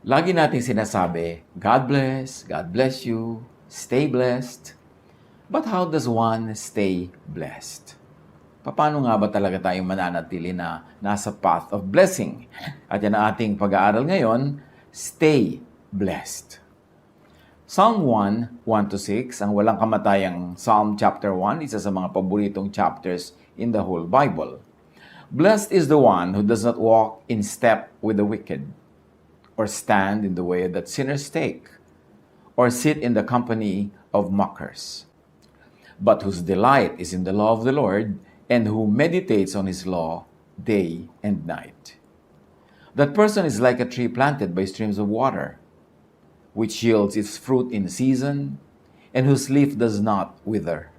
Lagi natin sinasabi, God bless you, stay blessed. But how does one stay blessed? Paano nga ba talaga tayong mananatili na nasa path of blessing? At yan ang ating pag-aaral ngayon, stay blessed. Psalm 1, 1-6, ang walang kamatayang Psalm chapter 1, isa sa mga paboritong chapters in the whole Bible. Blessed is the one who does not walk in step with the wicked, or stand in the way that sinners take, or sit in the company of mockers, but whose delight is in the law of the Lord, and who meditates on his law day and night. That person is like a tree planted by streams of water, which yields its fruit in season, and whose leaf does not wither.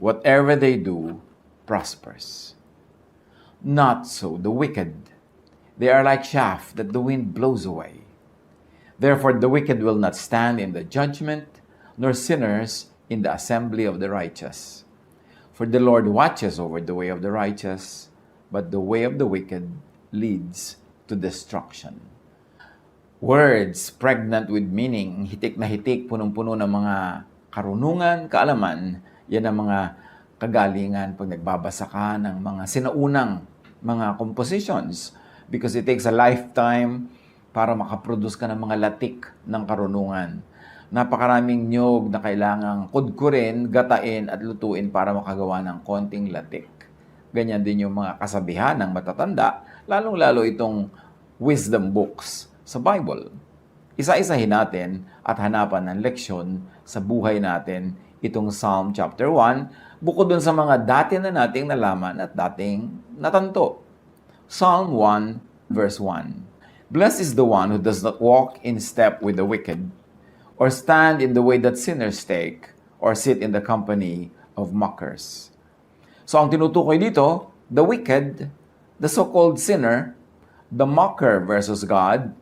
Whatever they do prospers. Not so the wicked. They are like chaff that the wind blows away. Therefore the wicked will not stand in the judgment, nor sinners in the assembly of the righteous. For the Lord watches over the way of the righteous, but the way of the wicked leads to destruction. Words pregnant with meaning, hitik na hitik, punong-puno ng mga karunungan, kaalaman, yan ang mga kagalingan pag nagbabasa ka ng mga sinaunang mga compositions. Because it takes a lifetime para makaproduce ka ng mga latik ng karunungan. Napakaraming niyog na kailangang kudkurin, gatain at lutuin para makagawa ng konting latik. Ganyan din yung mga kasabihan ng matatanda, lalong-lalo itong wisdom books sa Bible. Isa-isahin natin at hanapan ng leksyon sa buhay natin itong Psalm chapter 1, bukod dun sa mga dati na nating nalaman at dating natanto. Psalm 1, verse 1. Blessed is the one who does not walk in step with the wicked, or stand in the way that sinners take, or sit in the company of mockers. So ang tinutukoy dito, the wicked, the so-called sinner, the mocker versus God,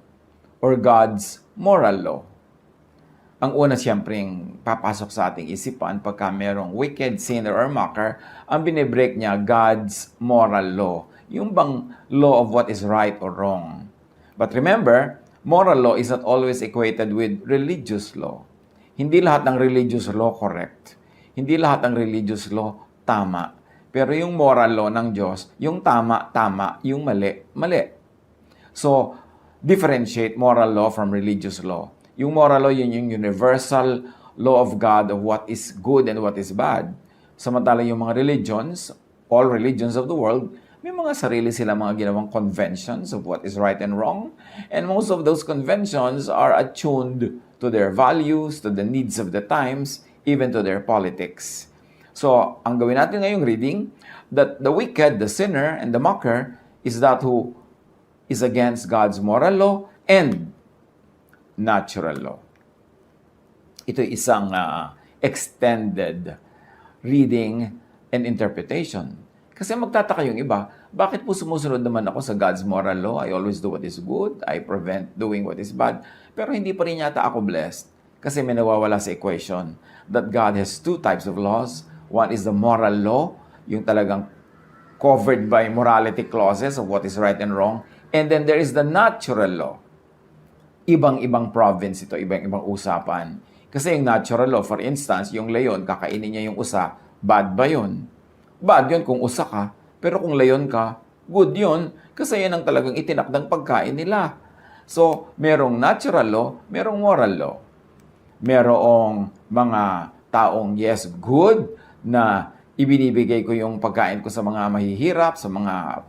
or God's moral law. Ang una siyempreng papasok sa ating isipan pagka merong wicked, sinner, or mocker, ang binibreak niya God's moral law. Yung bang law of what is right or wrong. But remember, moral law is not always equated with religious law. Hindi lahat ng religious law correct. Hindi lahat ng religious law tama. Pero yung moral law ng Diyos, yung tama, tama, yung mali, mali. So, differentiate moral law from religious law. Yung moral law, yun yung universal law of God of what is good and what is bad. Samantala yung mga religions, all religions of the world, may mga sarili sila mga ginawang conventions of what is right and wrong. And most of those conventions are attuned to their values, to the needs of the times, even to their politics. So, ang gawin natin ngayong reading, that the wicked, the sinner, and the mocker is that who is against God's moral law and natural law. Ito isang extended reading and interpretation. Kasi magtataka yung iba, bakit po sumusunod naman ako sa God's moral law? I always do what is good. I prevent doing what is bad. Pero hindi pa rin yata ako blessed. Kasi may nawawala sa equation that God has two types of laws. One is the moral law, yung talagang covered by morality clauses of what is right and wrong. And then there is the natural law. Ibang-ibang province ito, ibang-ibang usapan. Kasi yung natural law, for instance, yung leon, kakainin niya yung usa, bad ba yun? Bad yun kung usa ka, pero kung leon ka, good yun, kasi yan ang talagang itinakdang pagkain nila. So, merong natural law, merong moral law. Merong mga taong, yes, good, na ibinibigay ko yung pagkain ko sa mga mahihirap, sa mga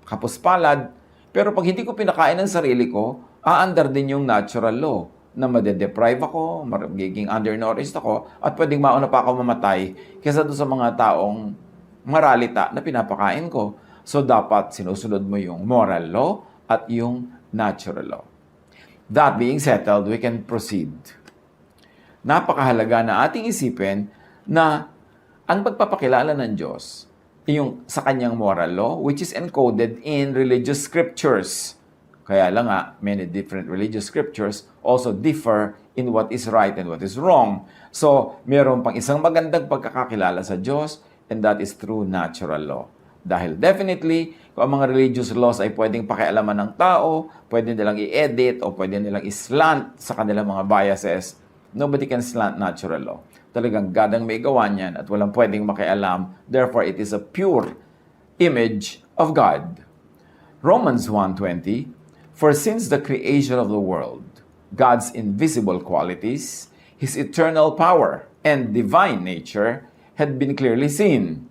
kapuspalad, pero pag hindi ko pinakain ng sarili ko, aandar din yung natural law na madedeprive ako, magiging undernourished ako, at pwedeng mauna pa ako mamatay kaysa doon sa mga taong maralita na pinapakain ko. So, dapat sinusunod mo yung moral law at yung natural law. That being settled, we can proceed. Napakahalaga na ating isipin na ang pagpapakilala ng Diyos yung sa kanyang moral law, which is encoded in religious scriptures. Kaya lang nga, many different religious scriptures also differ in what is right and what is wrong. So, meron pang isang magandang pagkakakilala sa Diyos, and that is through natural law. Dahil definitely, kung ang mga religious laws ay pwedeng pakialaman ng tao, pwede nilang i-edit o pwede nilang i-slant sa kanilang mga biases, nobody can slant natural law. Talagang God ang may gawa niyan at walang pwedeng makialam. Therefore, it is a pure image of God. Romans 1:20, "For since the creation of the world, God's invisible qualities, His eternal power and divine nature had been clearly seen,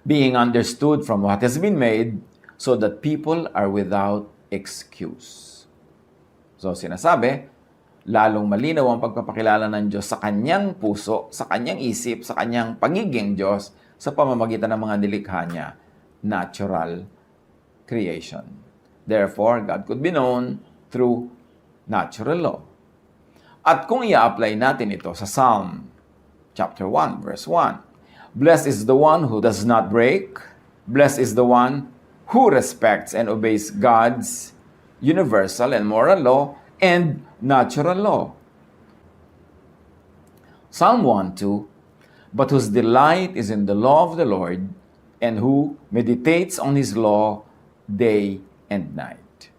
being understood from what has been made, so that people are without excuse." So sinasabi, lalong malinaw ang pagpapakilala ng Diyos sa kanyang puso, sa kanyang isip, sa kanyang pagiging Diyos sa pamamagitan ng mga nilikha niya, natural creation. Therefore, God could be known through natural law. At kung i-apply natin ito sa Psalm chapter 1, verse 1, "Blessed is the one who does not break. Blessed is the one who respects and obeys God's universal and moral law and natural law." Psalm 1:2, "But whose delight is in the law of the Lord, and who meditates on His law day and night."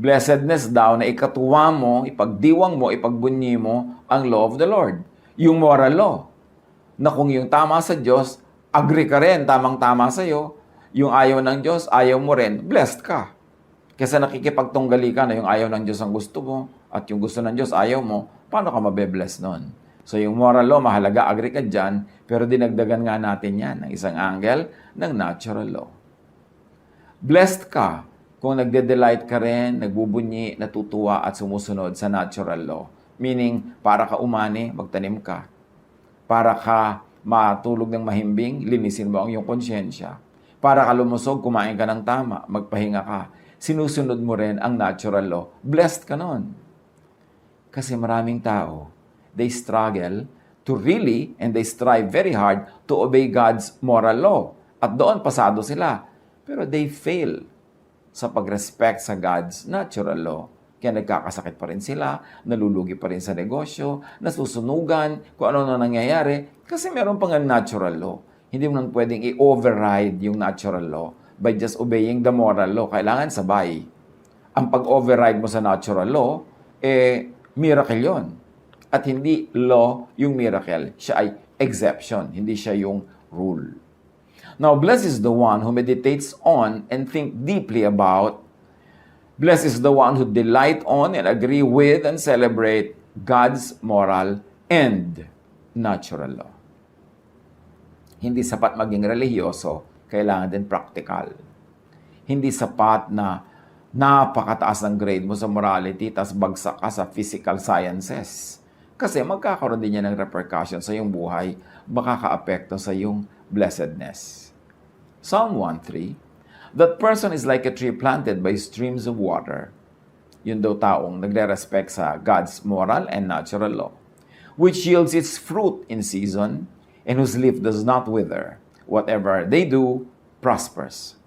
Blessedness daw na ikatuwa mo, ipagdiwang mo, ipagbunyi mo ang law of the Lord. Yung moral law. Na kung yung tama sa Diyos, agree ka rin, tamang-tama sa'yo. Yung ayaw ng Diyos, ayaw mo rin, blessed ka. Kasi nakikipagtunggali ka na yung ayaw ng Diyos ang gusto mo at yung gusto ng Diyos ayaw mo, paano ka mabe-bless nun? So yung moral law, mahalaga, agree ka dyan, pero dinagdagan nga natin yan ng isang angle ng natural law. Blessed ka kung nagde-delight ka rin, nagbubunyi, natutuwa at sumusunod sa natural law. Meaning, para ka umani, magtanim ka. Para ka matulog ng mahimbing, linisin mo ang iyong konsyensya. Para ka lumusog, kumain ka ng tama, magpahinga ka. Sinusunod mo rin ang natural law. Blessed ka nun. Kasi maraming tao, they struggle to really, and they strive very hard to obey God's moral law. At doon pasado sila. Pero they fail sa pag-respect sa God's natural law. Kaya nagkakasakit pa rin sila, nalulugi pa rin sa negosyo, nasusunugan, kung ano na nangyayari, kasi meron pang natural law. Hindi mo nang pwedeng i-override yung natural law by just obeying the moral law. Kailangan sabay. Ang pag-override mo sa natural law, miracle yon. At hindi law yung miracle. Siya ay exception, hindi siya yung rule. Now, blessed is the one who meditates on and think deeply about. Blessed is the one who delight on and agree with and celebrate God's moral and natural law. Hindi sapat maging religyoso, kailangan din practical. Hindi sapat na napakataas ng grade mo sa morality tas bagsak ka sa physical sciences. Kasi magkakaroon din yan ng repercussion sa iyong buhay, makaka-apekto sa iyong blessedness. Psalm 1:3, "That person is like a tree planted by streams of water." Yun daw taong nagre-respect sa God's moral and natural law, "which yields its fruit in season, and whose leaf does not wither. Whatever they do prospers."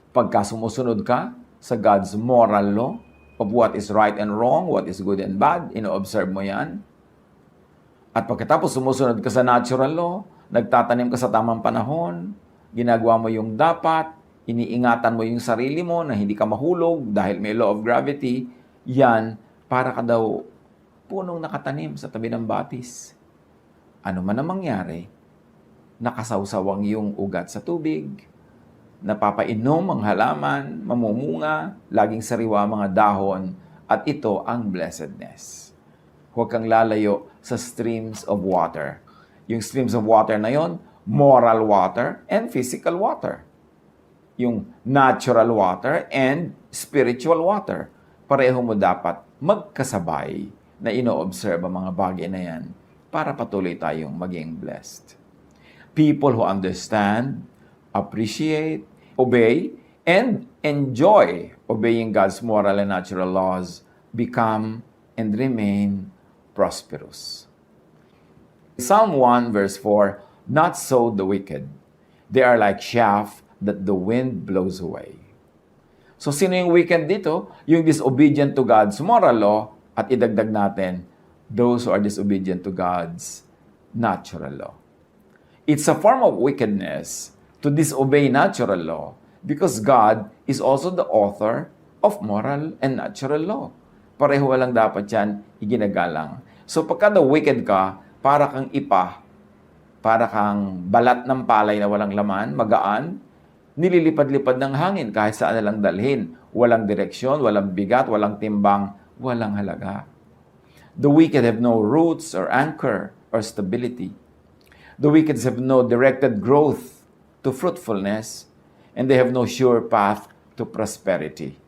Pagka sumusunod ka sa God's moral law of what is right and wrong, what is good and bad, ino-observe mo yan. At pagkatapos sumusunod ka sa natural law, nagtatanim ka sa tamang panahon, ginagawa mo yung dapat, iniingatan mo yung sarili mo na hindi ka mahulog dahil may law of gravity, yan, para ka daw punong nakatanim sa tabi ng batis. Ano man ang mangyari, nakasawsaw ang iyong ugat sa tubig, napapainom ang halaman, mamumunga, laging sariwa ang mga dahon, at ito ang blessedness. Huwag kang lalayo sa streams of water. Yung streams of water na yon, moral water and physical water. Yung natural water and spiritual water. Pareho mo dapat magkasabay na ino-observe ang mga bagay na yan para patuloy tayong maging blessed. People who understand, appreciate, obey, and enjoy obeying God's moral and natural laws become and remain prosperous. Psalm 1 verse 4, "Not so the wicked. They are like chaff that the wind blows away." So sino yung wicked dito? Yung disobedient to God's moral law, at idagdag natin, those who are disobedient to God's natural law. It's a form of wickedness to disobey natural law because God is also the author of moral and natural law. Pareho lang dapat yan iginagalang. So pagka the wicked ka, para kang para kang balat ng palay na walang laman, magaan, nililipad-lipad ng hangin kahit saan na lang dalhin. Walang direksyon, walang bigat, walang timbang, walang halaga. The wicked have no roots or anchor or stability. The wicked have no directed growth to fruitfulness, and they have no sure path to prosperity.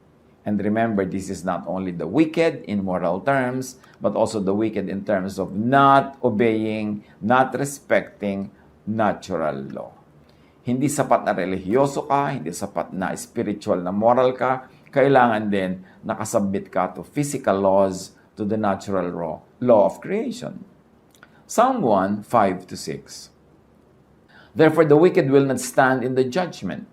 And remember, this is not only the wicked in moral terms, but also the wicked in terms of not obeying, not respecting natural law. Hindi sapat na relihiyoso ka, hindi sapat na spiritual na moral ka, kailangan din nakasubmit ka to physical laws, to the natural law of creation. Psalm 1, 5-6. Therefore the wicked will not stand in the judgment,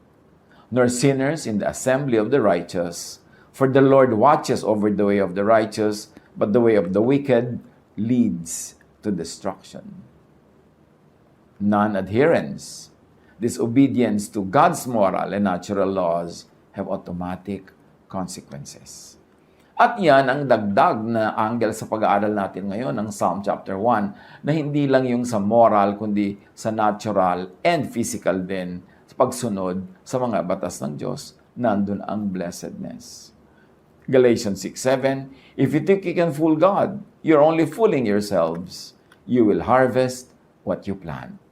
nor sinners in the assembly of the righteous. For the Lord watches over the way of the righteous, but the way of the wicked leads to destruction. Non-adherence, disobedience to God's moral and natural laws have automatic consequences. At yan ang dagdag na angle sa pag-aaral natin ngayon ng Psalm chapter 1 na hindi lang yung sa moral kundi sa natural and physical din sa pagsunod sa mga batas ng Diyos, nandun ang blessedness. Galatians 6:7, if you think you can fool God, you're only fooling yourselves. You will harvest what you plant.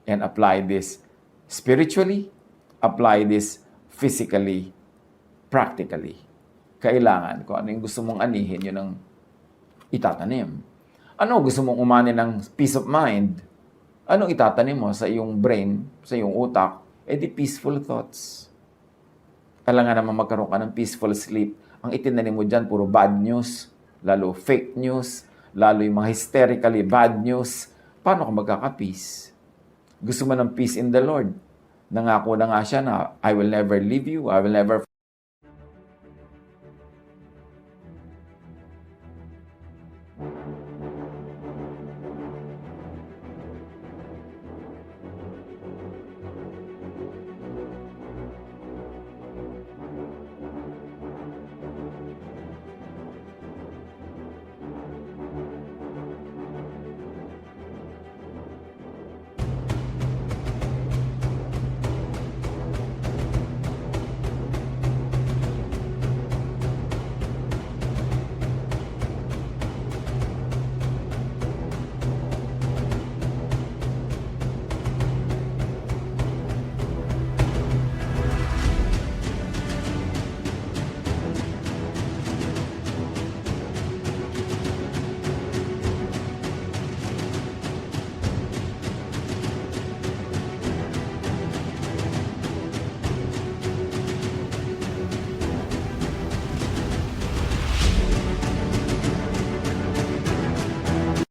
And apply this spiritually, apply this physically, practically. Kailangan, kung ano yung gusto mong anihin, yun ang itatanim. Ano gusto mong umani ng peace of mind? Anong itatanim mo sa iyong brain, sa iyong utak? The peaceful thoughts. Kailangan naman magkaroon ka ng peaceful sleep. Ang itinanim mo dyan, puro bad news, lalo fake news, lalo yung mga hysterically bad news. Paano ka magkaka-peace? Gusto mo ng peace in the Lord. Nangako na nga siya na, I will never leave you, I will never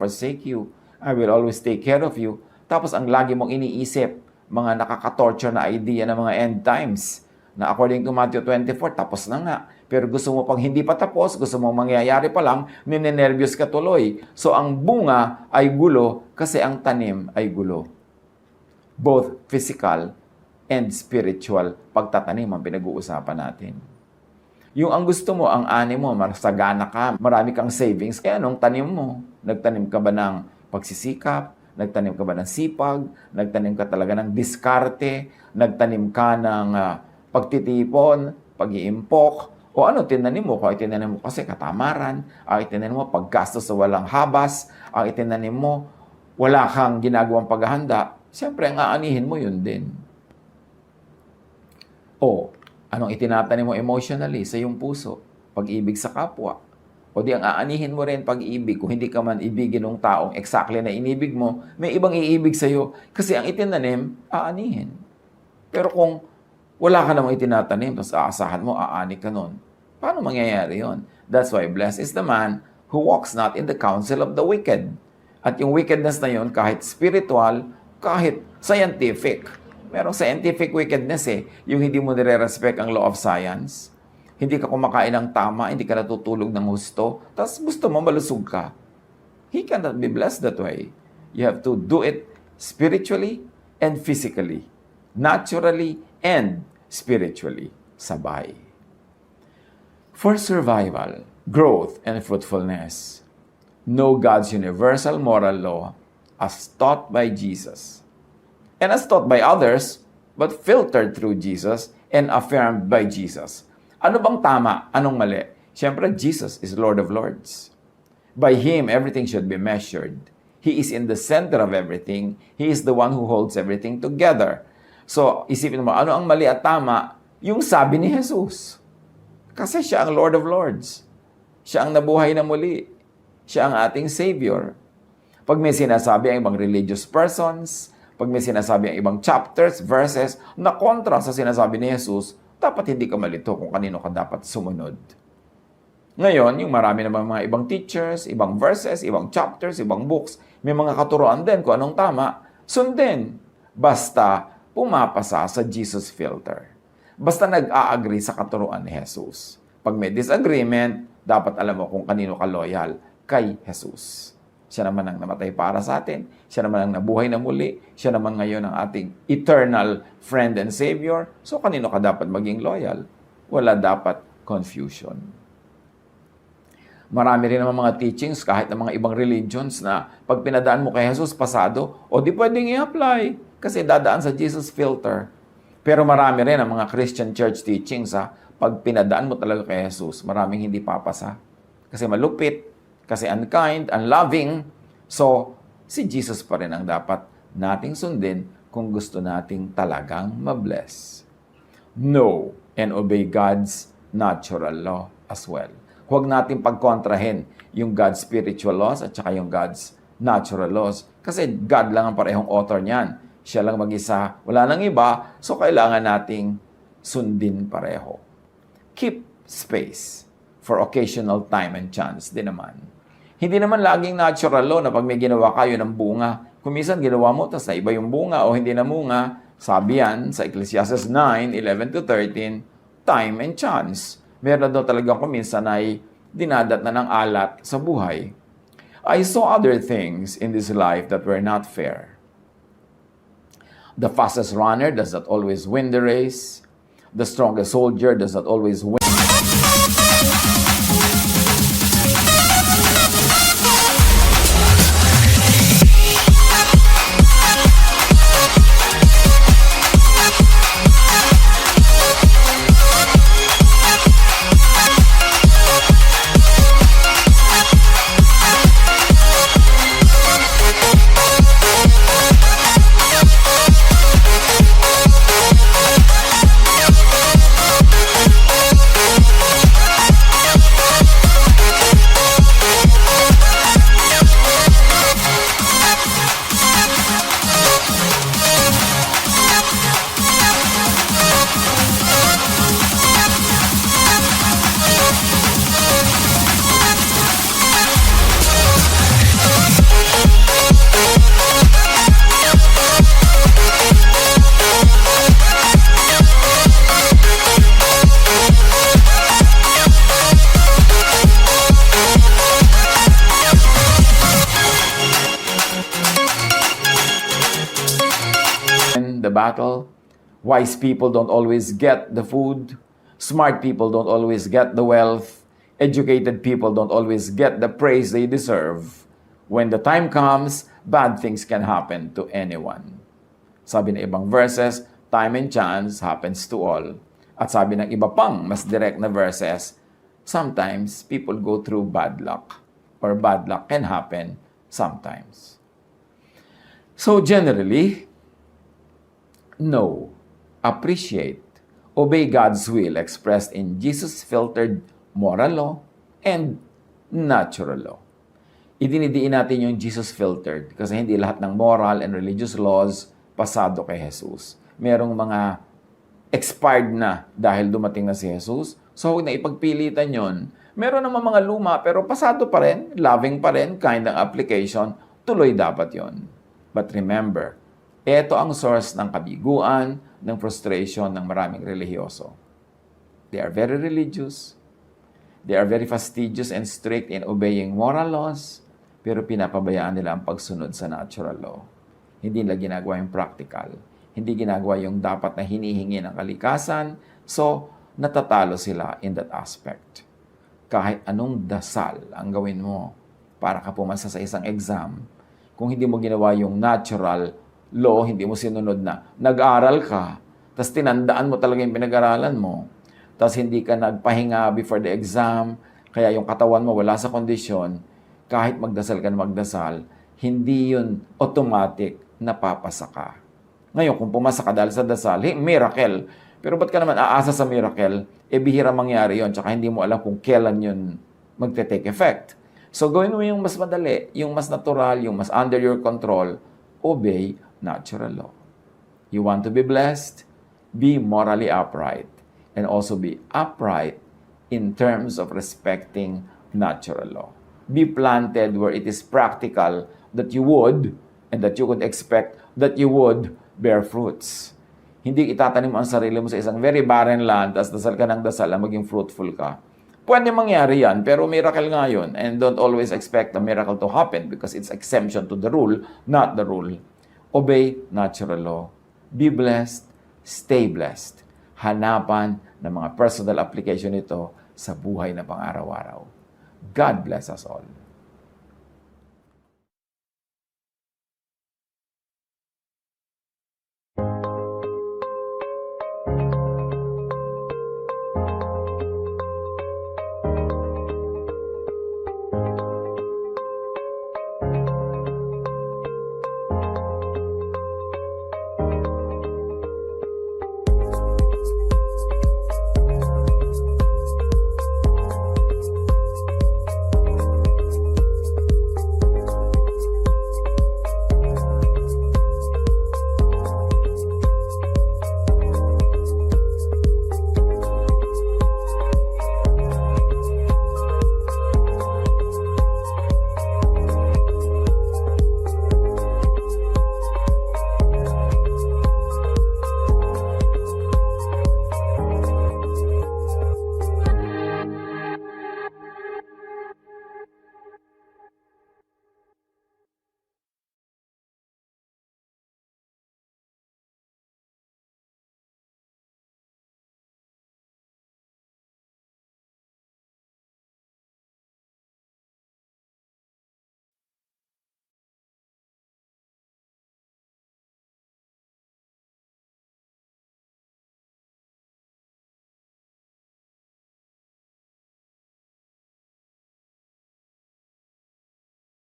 forsake you. I will always take care of you. Tapos ang lagi mong iniisip, mga nakaka-torture na idea ng mga end times, na according to Matthew 24, tapos na nga. Pero gusto mo pang hindi pa tapos, gusto mo mangyayari pa lang, ninenervyos ka tuloy. So ang bunga ay gulo kasi ang tanim ay gulo. Both physical and spiritual pagtatanim ang pinag-uusapan natin. Yung ang gusto mo, ang ani mo, masagana ka, marami kang savings, kaya anong tanim mo? Nagtanim ka ba ng pagsisikap? Nagtanim ka ba ng sipag? Nagtanim ka talaga ng diskarte? Nagtanim ka ng pagtitipon, pag-iimpok? O ano tinanim mo? Kung itinanim mo kasi katamaran, ang itinanim mo paggastos sa walang habas, ang itinanim mo wala kang ginagawang paghahanda, siyempre ang aanihin mo yun din. O anong itinatanim mo emotionally sa iyong puso? Pag-ibig sa kapwa. O di ang aanihin mo rin pag-ibig. Kung hindi ka man ibigin ng taong exactly na inibig mo, may ibang iibig sa iyo. Kasi ang itinanim, aanihin. Pero kung wala ka namang itinatanim, tapos aasahan mo, aani ka nun. Paano mangyayari yon? That's why blessed is the man who walks not in the counsel of the wicked. At yung wickedness na yon, kahit spiritual, kahit scientific, merong scientific wickedness yung hindi mo nire-respect ang law of science, hindi ka kumakain ng tama, hindi ka natutulog ng husto, tapos gusto mo malusog ka. He cannot be blessed that way. You have to do it spiritually and physically. naturally and spiritually. Sabay. For survival, growth, and fruitfulness, know God's universal moral law as taught by Jesus and as taught by others, but filtered through Jesus and affirmed by Jesus. Ano bang tama? Anong mali? Siyempre, Jesus is Lord of Lords. By Him, everything should be measured. He is in the center of everything. He is the one who holds everything together. So, isipin mo, ano ang mali at tama? Yung sabi ni Jesus. Kasi siya ang Lord of Lords. Siya ang nabuhay na muli. Siya ang ating Savior. Pag may sinasabi ang ibang religious persons, pag may sinasabi ang ibang chapters, verses, na kontra sa sinasabi ni Jesus, dapat hindi ka malito kung kanino ka dapat sumunod. Ngayon, yung marami namang mga ibang teachers, ibang verses, ibang chapters, ibang books, may mga katuroan din kung anong tama, sundin. Basta pumapasa sa Jesus filter. Basta nag-a-agree sa katuroan ni Jesus. Pag may disagreement, dapat alam mo kung kanino ka loyal, kay Jesus. Siya naman ang namatay para sa atin. Siya naman ang nabuhay na muli. Siya naman ngayon ang ating eternal friend and Savior. So, kanino ka dapat maging loyal? Wala dapat confusion. Marami rin naman mga teachings kahit ng mga ibang religions na pag pinadaan mo kay Jesus pasado, o di pwedeng i-apply kasi dadaan sa Jesus filter. Pero marami rin ang mga Christian church teachings pag pinadaan mo talaga kay Jesus, maraming hindi papasa. Kasi malupit, kasi unkind, unloving. So, si Jesus pa rin ang dapat nating sundin kung gusto nating talagang mabless. Know and obey God's natural law as well. Huwag natin pagkontrahin yung God's spiritual laws at saka yung God's natural laws. Kasi God lang ang parehong author niyan. Siya lang mag-isa, wala nang iba, so kailangan nating sundin pareho. Keep space for occasional time and chance din naman. Hindi naman laging natural law na pag may ginawa kayo ng bunga, kung minsan ginawa mo, tapos na iba yung bunga o hindi na bunga, sabi yan sa Ecclesiastes 9:11-13, time and chance. Meron daw talagang kung minsan ay dinadat na ng alat sa buhay. I saw other things in this life that were not fair. The fastest runner does not always win the race. The strongest soldier does not always win. The battle. Wise people don't always get the food. Smart people don't always get the wealth. Educated people don't always get the praise they deserve. When the time comes, bad things can happen to anyone. Sabi ng ibang verses, time and chance happens to all. At sabi ng iba pang mas direct na verses, sometimes people go through bad luck. Or bad luck can happen sometimes. So generally, know, appreciate, obey God's will expressed in Jesus-filtered moral law and natural law. Idinidiin natin yung Jesus-filtered kasi hindi lahat ng moral and religious laws pasado kay Jesus. Merong mga expired na dahil dumating na si Jesus. So huwag na ipagpilitan yon. Meron naman mga luma pero pasado pa rin, loving pa rin, kind ng application, tuloy dapat yon. But remember, ito ang source ng kabiguan, ng frustration ng maraming relihiyoso. They are very religious. They are very fastidious and strict in obeying moral laws, pero pinapabayaan nila ang pagsunod sa natural law. Hindi nila ginagawa yung practical. hindi ginagawa yung dapat na hinihingi ng kalikasan. So, natatalo sila in that aspect. Kahit anong dasal ang gawin mo para ka pumasa sa isang exam, kung hindi mo ginawa yung natural law, hindi mo sinunod na nag-aral ka, tapos tinandaan mo talaga yung pinag-aralan mo, tapos hindi ka nagpahinga before the exam, kaya yung katawan mo wala sa kondisyon, kahit magdasal ka na magdasal, hindi yun automatic na papasa ka. Ngayon, kung pumasa ka dahil sa dasal, miracle. Pero ba't ka naman aasa sa miracle? Bihira mangyari yon, tsaka hindi mo alam kung kailan yun magte-take effect. So, gawin mo yung mas madali, yung mas natural, yung mas under your control. Obey natural law. You want to be blessed? Be morally upright. And also be upright in terms of respecting natural law. Be planted where it is practical that you would, and that you could expect that you would bear fruits. Hindi itatanim ang sarili mo sa isang very barren land, tapos dasal ka ng dasal na maging fruitful ka. Pwede mangyari yan, pero miracle nga yun. And don't always expect a miracle to happen because it's exemption to the rule, not the rule. Obey natural law. Be blessed, stay blessed. Hanapan ng mga personal application nito sa buhay na pang-araw-araw. God bless us all.